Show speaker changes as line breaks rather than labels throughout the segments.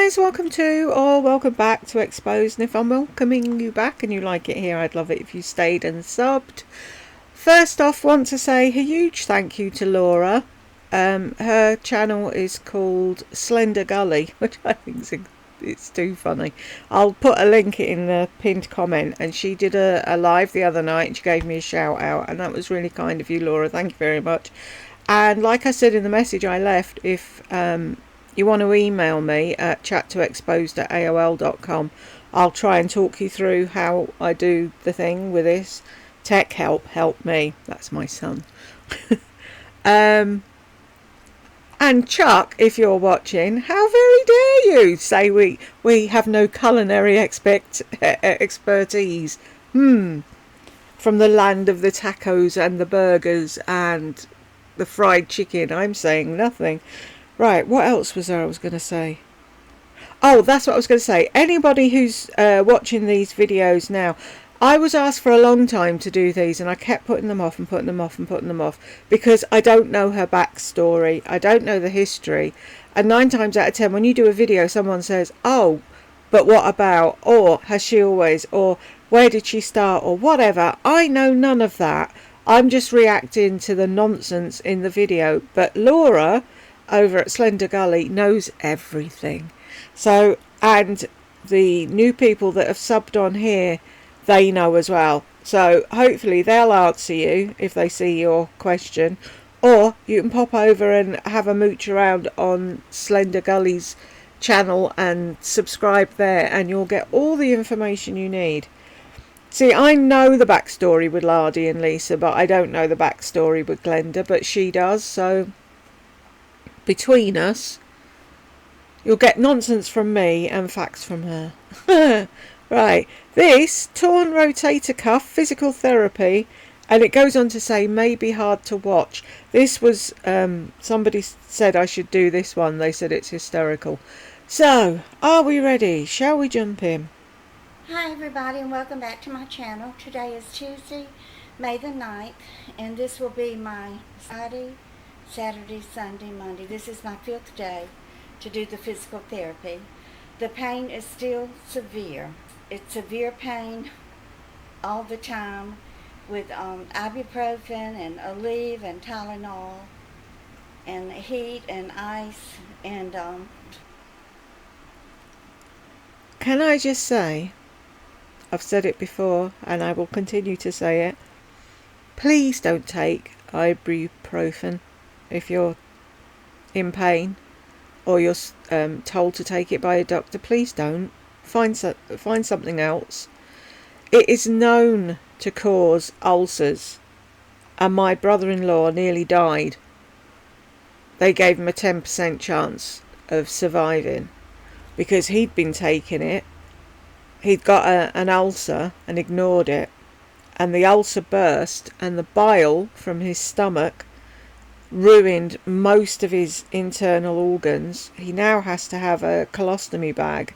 guys, welcome to or welcome back to Exposed. And if I'm welcoming you back and you like it here, I'd love it if you stayed and subbed. First off, want to say a huge thank you to Laura. Her channel is called Slender Gully, which I think it's too funny. I'll put a link in the pinned comment, and she did a live the other night and she gave me a shout out, and that was really kind of you, Laura. Thank you very much. And like I said in the message I left, if you want to email me at chat2exposed@aol.com, I'll try and talk you through how I do the thing with this. Tech help me. That's my son. And Chuck, if you're watching, how very dare you say we have no culinary expertise. From the land of the tacos and the burgers and the fried chicken, I'm saying nothing. Right, what else was there I was going to say? Oh, that's what I was going to say. Anybody who's watching these videos now, I was asked for a long time to do these, and I kept putting them off because I don't know her backstory. I don't know the history. And 9 times out of 10, when you do a video, someone says, oh, but what about? Or has she always? Or where did she start? Or whatever. I know none of that. I'm just reacting to the nonsense in the video. But Laura over at Slender Gully knows everything. So, and the new people that have subbed on here, they know as well. So hopefully they'll answer you if they see your question, or you can pop over and have a mooch around on Slender Gully's channel and subscribe there, and you'll get all the information you need. See, I know the backstory with Lardy and Lisa, but I don't know the backstory with Glenda, but she does. So between us, you'll get nonsense from me and facts from her. Right, this torn rotator cuff, physical therapy, and it goes on to say may be hard to watch. This was, somebody said I should do this one. They said it's hysterical. So, are we ready? Shall we jump in?
Hi everybody, and welcome back to my channel. Today is Tuesday, May the 9th, and this will be my Friday, Saturday, Sunday, Monday. This is my 5th day to do the physical therapy. The pain is still severe. It's severe pain all the time with ibuprofen and Aleve and Tylenol and heat and ice and
Can I just say, I've said it before and I will continue to say it, please don't take ibuprofen if you're in pain or you're told to take it by a doctor. Please don't. Find something else. It is known to cause ulcers, and my brother-in-law nearly died. They gave him a 10% chance of surviving because he'd been taking it. He'd got an ulcer and ignored it, and the ulcer burst, and the bile from his stomach ruined most of his internal organs. He now has to have a colostomy bag,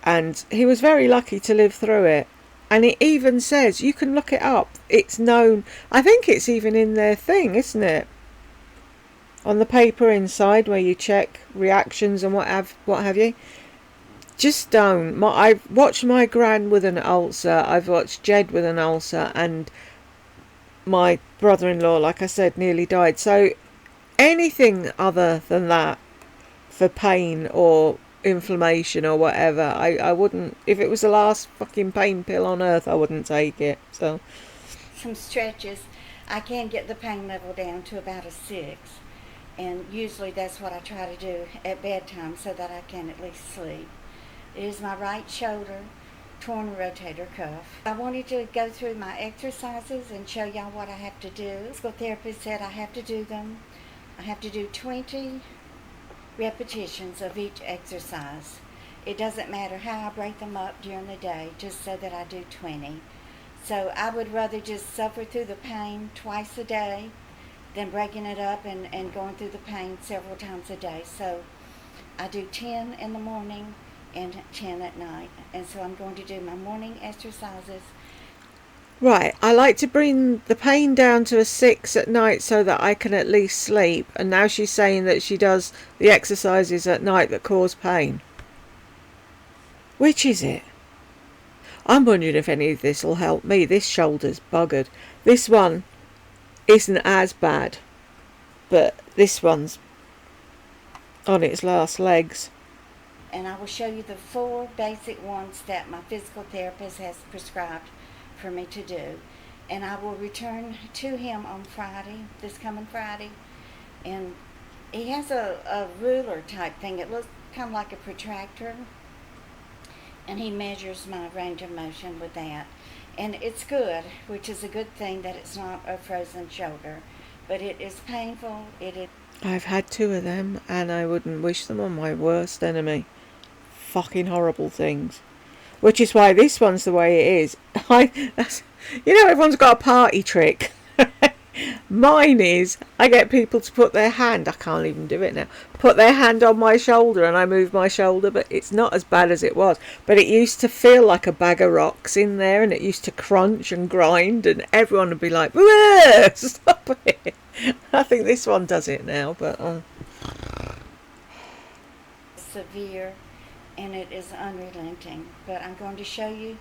and he was very lucky to live through it. And it even says, you can look it up, it's known, I think it's even in their thing, isn't it, on the paper inside where you check reactions and what have you. Just don't. I've watched my gran with an ulcer, I've watched Jed with an ulcer, and my brother-in-law, like I said, nearly died. So anything other than that for pain or inflammation or whatever, I wouldn't. If it was the last fucking pain pill on earth, I wouldn't take it. So
some stretches. I can get the pain level down to about a 6, and usually that's what I try to do at bedtime so that I can at least sleep. It is my right shoulder, torn rotator cuff. I wanted to go through my exercises and show y'all what I have to do. The physical therapist said I have to do them. I have to do 20 repetitions of each exercise. It doesn't matter how I break them up during the day, just so that I do 20. So I would rather just suffer through the pain twice a day than breaking it up and going through the pain several times a day. So I do 10 in the morning and 10 at night. And so I'm going to do my morning exercises.
Right, I like to bring the pain down to a 6 at night so that I can at least sleep. And now she's saying that she does the exercises at night that cause pain. Which is it? I'm wondering if any of this will help me. This shoulder's buggered. This one isn't as bad, but this one's on its last legs.
And I will show you the 4 basic ones that my physical therapist has prescribed for me to do. And I will return to him on Friday, this coming Friday. And he has a ruler type thing. It looks kind of like a protractor. And he measures my range of motion with that. And it's good, which is a good thing that it's not a frozen shoulder. But it is painful.
I've had 2 of them, and I wouldn't wish them on my worst enemy. Fucking horrible things. Which is why this one's the way it is. Everyone's got a party trick. Mine is, I get people to put their hand, I can't even do it now, put their hand on my shoulder and I move my shoulder, but it's not as bad as it was. But it used to feel like a bag of rocks in there, and it used to crunch and grind, and everyone would be like, stop it. I think this one does it now, but...
severe, and it is unrelenting. But I'm going to show you.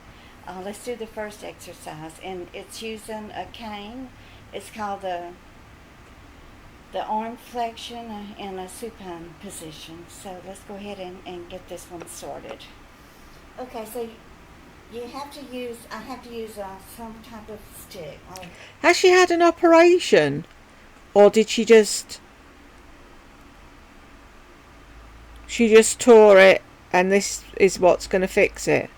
Let's do the first exercise, and it's using a cane. It's called the arm flexion in a supine position. So let's go ahead and get this one started. Okay, so I have to use some type of stick.
Has she had an operation? Or did she just tore it and this is what's going to fix it?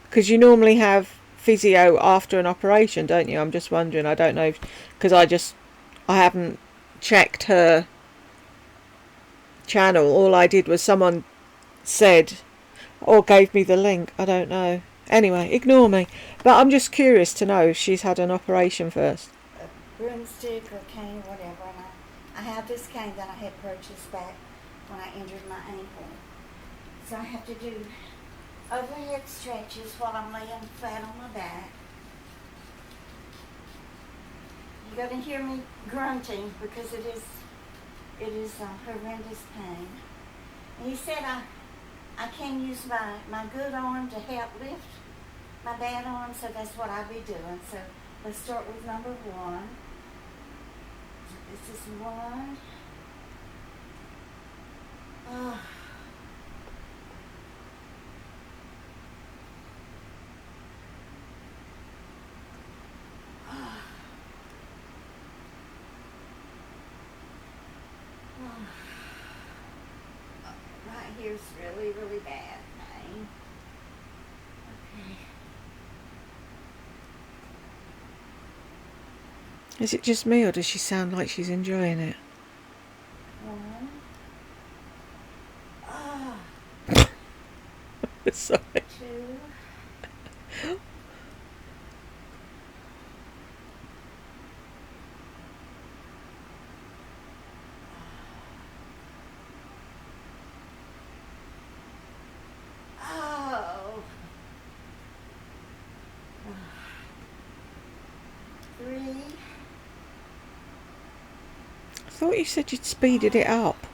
Because you normally have physio after an operation, don't you? I'm just wondering. I don't know, because I haven't checked her channel. All I did was someone said or gave me the link. I don't know. Anyway, ignore me. But I'm just curious to know if she's had an operation first.
A broomstick or cane or whatever. And I have this cane that I had purchased back when I injured my ankle. So I have to do overhead stretches while I'm laying flat on my back. You're going to hear me grunting because it is horrendous pain. And he said I can't use my good arm to help lift my bad arm, so that's what I'll be doing. So let's start with number 1. This is 1. Right here's really, really bad pain. Okay.
Is it just me, or does she sound like she's enjoying it?
1.
Sorry.
2. Oh. 3.
I thought you said you'd speeded it up.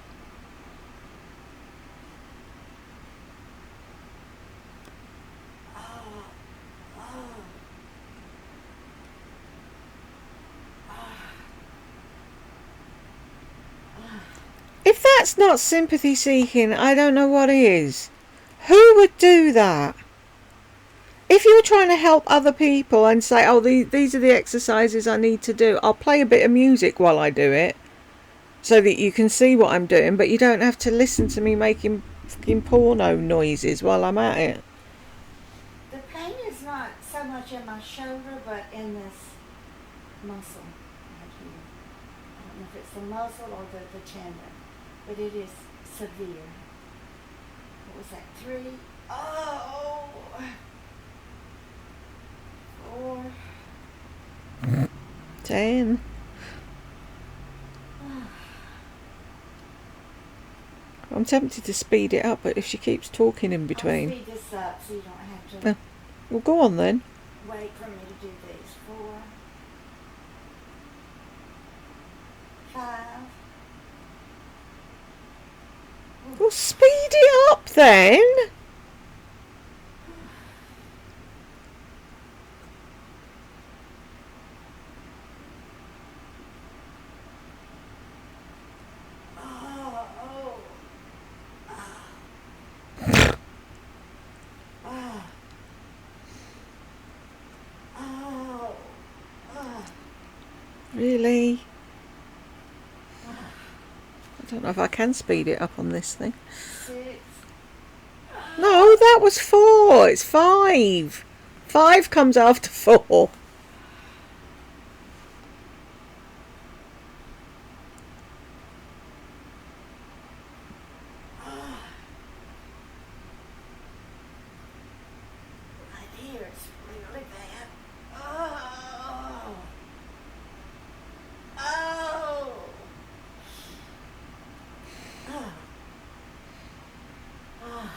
If that's not sympathy seeking, I don't know what is. Who would do that? If you were trying to help other people and say, oh, these are the exercises I need to do, I'll play a bit of music while I do it so that you can see what I'm doing, but you don't have to listen to me making fucking porno noises while I'm at it.
The pain is not so much in my shoulder, but in this muscle right here. I don't know if it's the muscle or the tendon, but it is severe. What was that? 3. Oh! 4.
10. I'm tempted to speed it up, but if she keeps talking in between...
I'll speed this up so you don't have to...
Well, go on then.
Wait for me to do these. 4. 5.
Well, speed it up then. Really? I don't know if I can speed it up on this thing.
6.
No, that was 4. It's 5. 5 comes after 4.
My ear is really bad. Oh. Oh. Oh. Oh.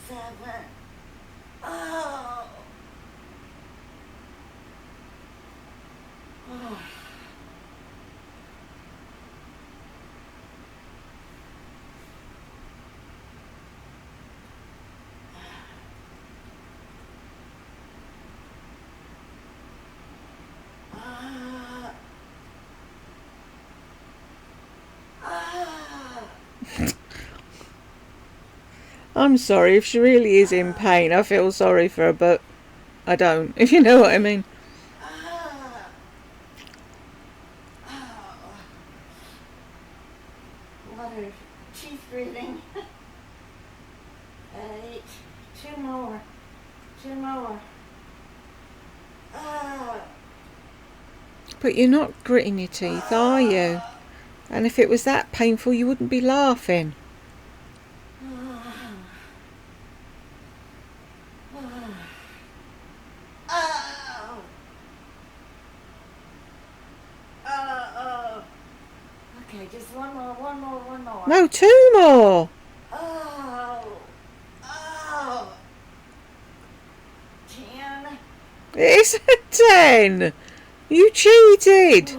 7. Oh. Oh.
I'm sorry if she really is in pain. I feel sorry for her, but I don't, if you know what I mean.
What are teeth gritting? 8. 2 more. 2 more.
But you're not gritting your teeth, are you? And if it was that painful, you wouldn't be laughing.
Okay, just one more, one more, one more.
No, 2 more.
Oh. 10.
It's a 10. You cheated.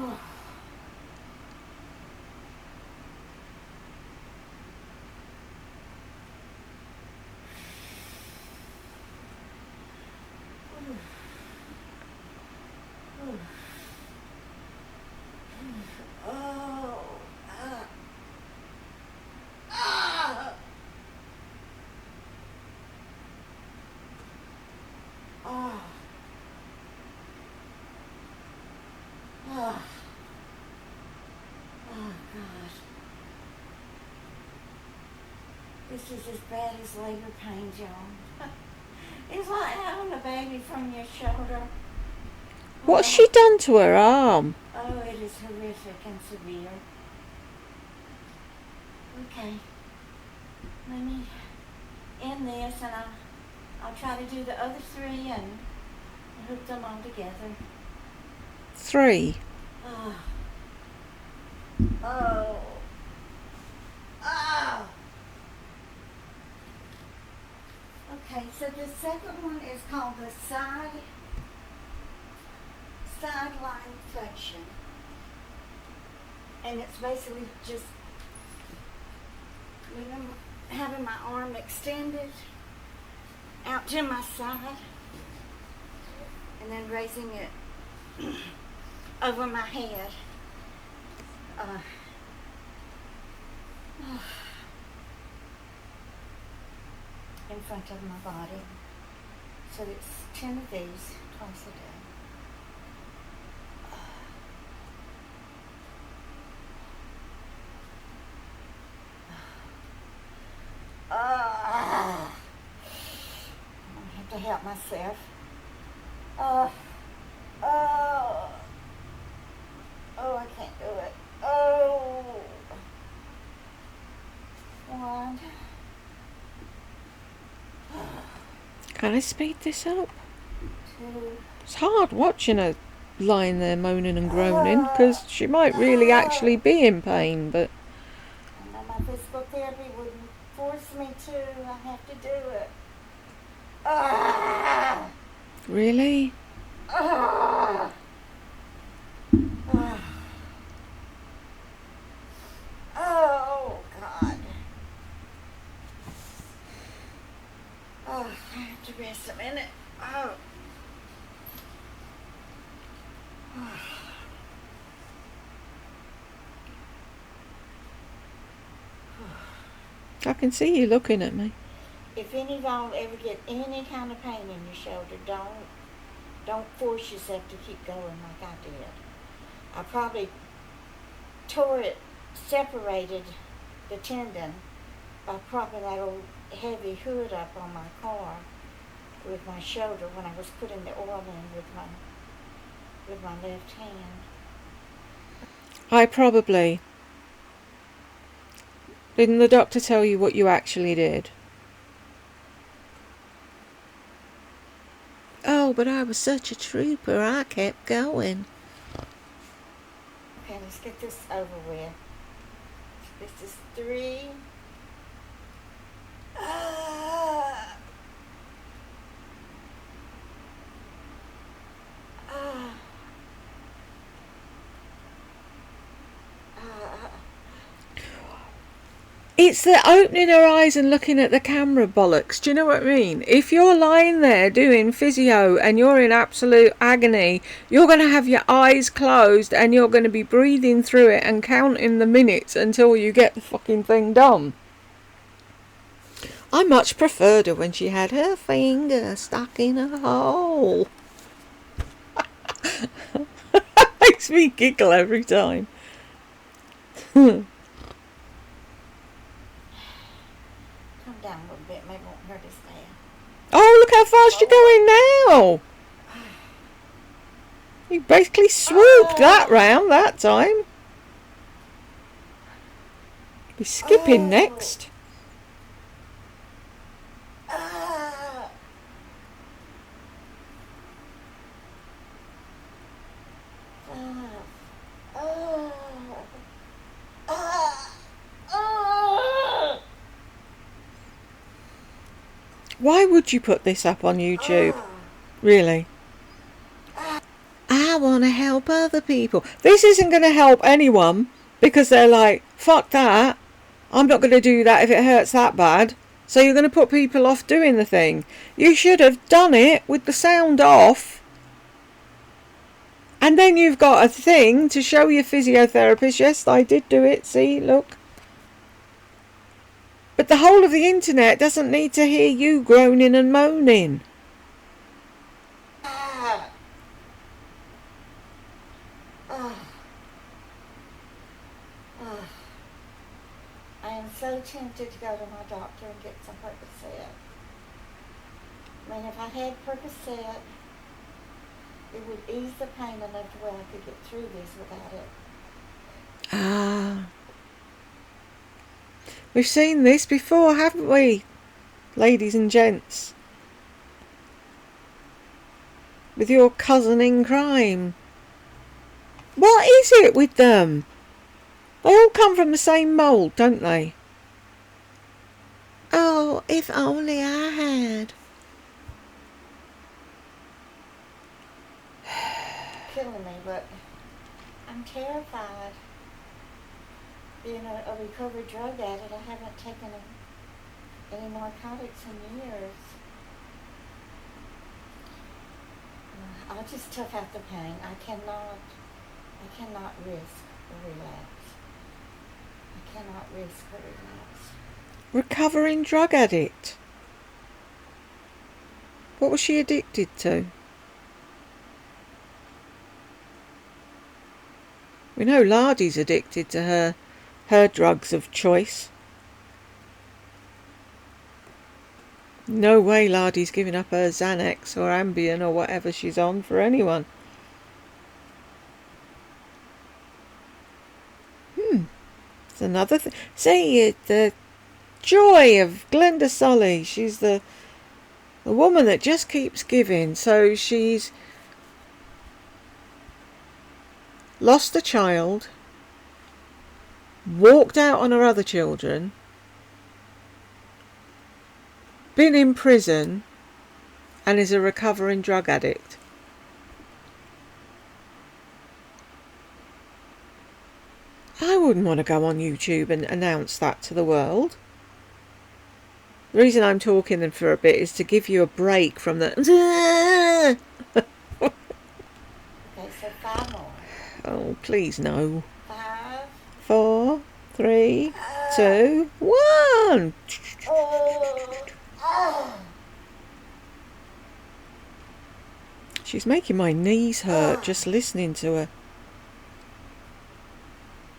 This is as bad as labor pains, y'all. It's like having a baby from your shoulder.
What's she done to her arm?
Oh, it is horrific and severe. Okay. Let me end this and I'll try to do the other 3 and hook them all together.
3.
Oh. Oh. Oh. Okay, so the second one is called the sideline flexion. And it's basically just having my arm extended out to my side and then raising it over my head. In front of my body. So it's 10 of these twice a day. I'm gonna have to help myself. Oh, I can't do it. Oh, 1.
Can I speed this up?
2.
It's hard watching her lying there moaning and groaning because she might really actually be in pain, but
I know my physical therapy wouldn't force me to. I have to do it.
really?
Oh, Oh, I have to rest a minute. Oh.
I can see you looking at me.
If any of y'all ever get any kind of pain in your shoulder, don't force yourself to keep going like I did. I probably separated the tendon by propping that old heavy hood up on my car with my shoulder when I was putting the oil in with my left hand.
I probably. Didn't the doctor tell you what you actually did? Oh, but I was such a trooper, I kept going.
Okay, let's get this over with. This is 3.
It's the opening her eyes and looking at the camera bollocks. Do you know what I mean? If you're lying there doing physio and you're in absolute agony, you're going to have your eyes closed and you're going to be breathing through it and counting the minutes until you get the fucking thing done. I much preferred her when she had her finger stuck in a hole. Makes me giggle every time.
Down a little bit, maybe it won't hurt us now.
Oh, look how fast you're going now. You basically swooped that round that time. Be skipping next. Why would you put this up on YouTube? Really? I want to help other people. This isn't going to help anyone because they're like, fuck that. I'm not going to do that if it hurts that bad. So you're going to put people off doing the thing. You should have done it with the sound off. And then you've got a thing to show your physiotherapist. Yes, I did do it. See, look. But the whole of the internet doesn't need to hear you groaning and moaning.
I am so tempted to go to my doctor and get some Percocet. I mean, if I had Percocet, it would ease the pain enough to where I could get through this without it.
Ah. We've seen this before, haven't we? Ladies and gents. With your cousin in crime. What is it with them? They all come from the same mould, don't they? Oh, if only I had.
Killing me, but I'm terrified. Being a recovered drug addict, I haven't taken any narcotics in years. I'll just tough out the pain. I cannot risk a relapse. I cannot risk a relapse.
Recovering drug addict. What was she addicted to? We know Lardy's addicted to her drugs of choice. No way Lardy's giving up her Xanax or Ambien or whatever she's on for anyone. It's another thing. See, the joy of Glenda Sully. She's the woman that just keeps giving. So she's lost a child, walked out on her other children, been in prison, and is a recovering drug addict. I wouldn't want to go on YouTube and announce that to the world. The reason I'm talking them for a bit is to give you a break from the...
Okay, so 5 more.
Oh, please no.
5.
4, 3, 2, 1. She's making my knees hurt just listening to her.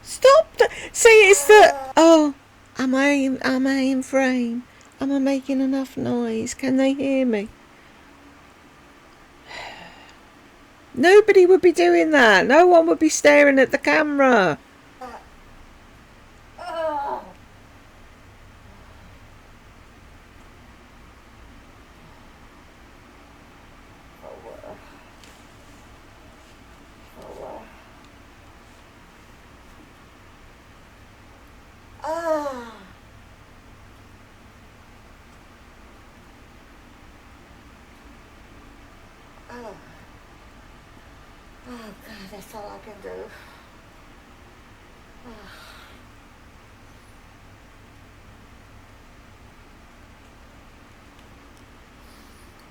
Stop! See, it's the... Oh, am I in frame? Am I making enough noise? Can they hear me? Nobody would be doing that. No one would be staring at the camera.
Oh, God, that's all I can do.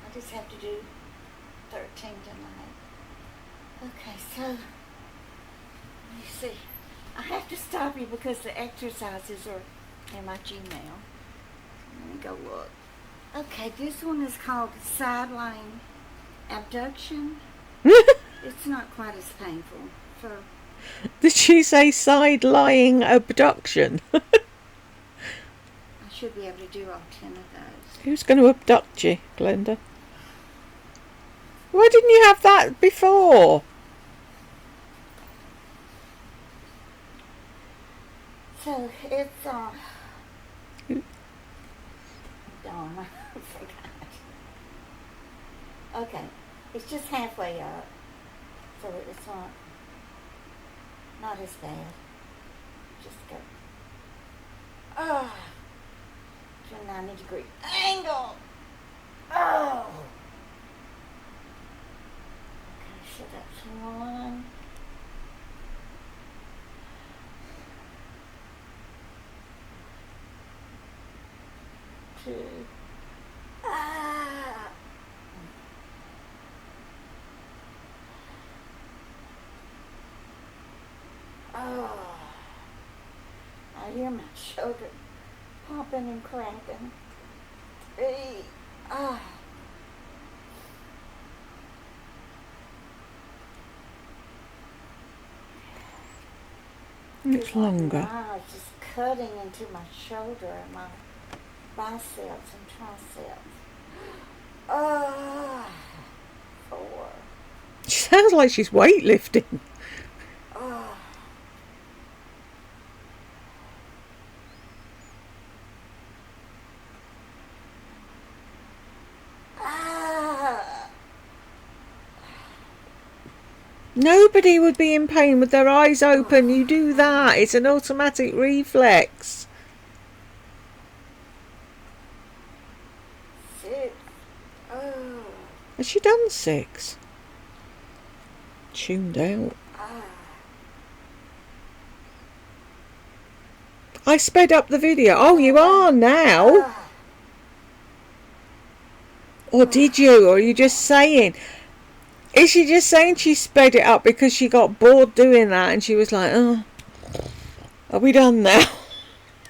I just have to do 13 tonight. Okay, so, let me see. I have to stop you because the exercises are in my Gmail. Let me go look. Okay, this one is called sideline abduction. It's not quite as painful. For
Did she say side-lying abduction?
I should be able to do all 10 of those.
Who's going to abduct you, Glenda? Why didn't you have that before?
So it's darn, I forgot. Okay, it's just halfway up, so it's not as bad. Just go. To a 90-degree angle. Oh. Okay, so that's 1. 2. I hear my shoulder popping and cracking. 3.
It's longer.
It's just cutting into my shoulder and my biceps and triceps. 4.
She sounds like she's weightlifting. Nobody would be in pain with their eyes open. You do that. It's an automatic reflex.
6.
Has she done 6? Tuned out. I sped up the video. Oh, you are now? Or did you? Or are you just saying? Is she just saying she sped it up because she got bored doing that and she was like, oh, are we done now?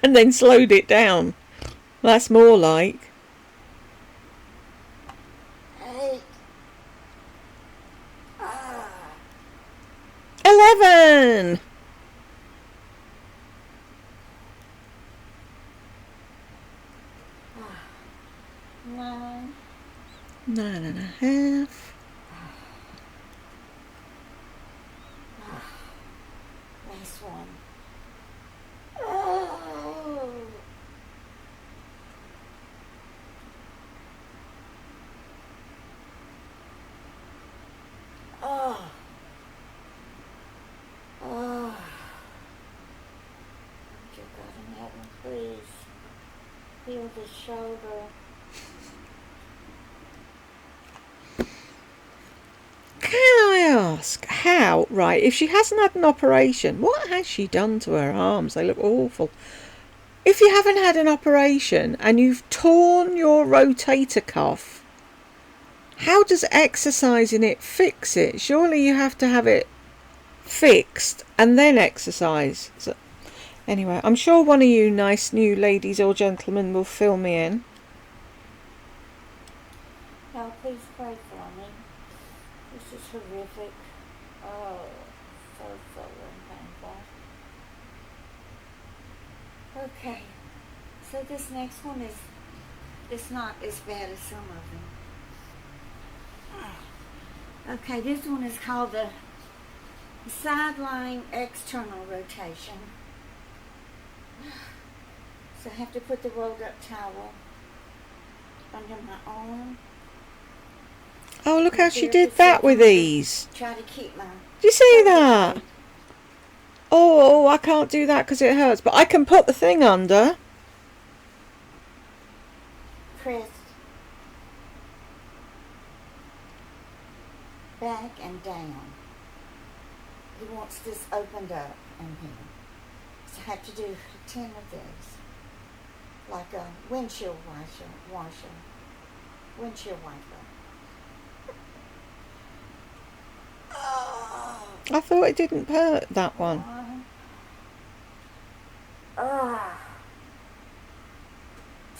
And then slowed it down. That's more like.
8.
11.
9.
9.5.
Last one. Dear God in heaven, please heal the shoulder.
Can I ask how, right, if she hasn't had an operation, what has she done to her arms? They look awful. if you haven't had an operation and you've torn your rotator cuff, how does exercising it fix it? Surely you have to have it fixed and then exercise. So, anyway, I'm sure one of you nice new ladies or gentlemen will fill me in.
Now, please pray for me. This is horrific. Oh, so painful. Okay, so this next one is, it's not as bad as some of them. Okay, this one is called the sideline external rotation. So I have to put the rolled up towel under my arm.
Oh, look how she did that with ease.
Try to keep my...
Do you see that? Oh, I can't do that because it hurts, but I can put the thing under.
Press back and down. He wants this opened up in here. So I have to do 10 of these. Like a windshield washer. Windshield wiper. Oh.
I thought it didn't hurt, that one.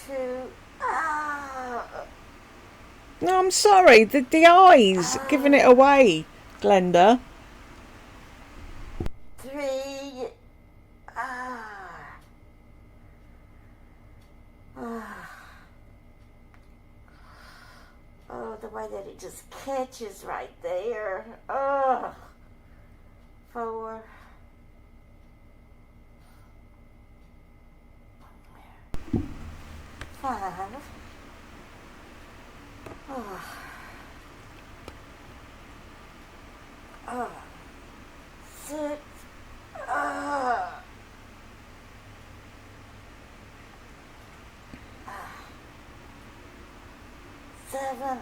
2.
No, I'm sorry. The eyes giving it away, Glenda.
3. Oh, the way that it just catches right there. 4. 5. 6. 7.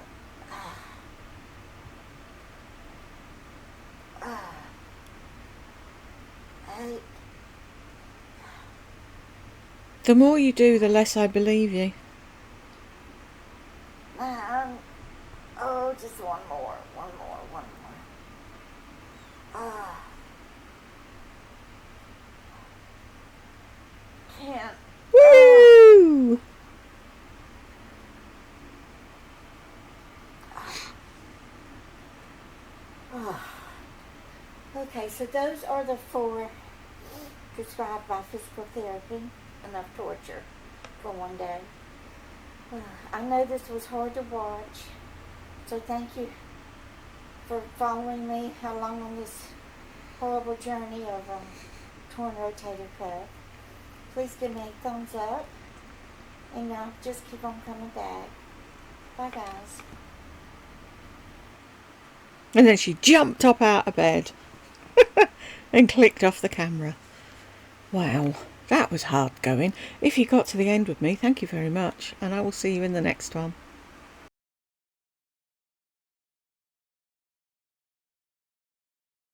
8.
The more you do, the less I believe you.
9. Oh, just one more. 10.
Woo!
Okay, so those are the 4 prescribed by physical therapy. Enough torture for one day. I know this was hard to watch, so thank you for following me along on this horrible journey of torn rotator cuff. Please give me a thumbs up, and just keep on coming back. Bye, guys.
And then she jumped up out of bed and clicked off the camera. Wow, that was hard going. If you got to the end with me, thank you very much, and I will see you in the next one.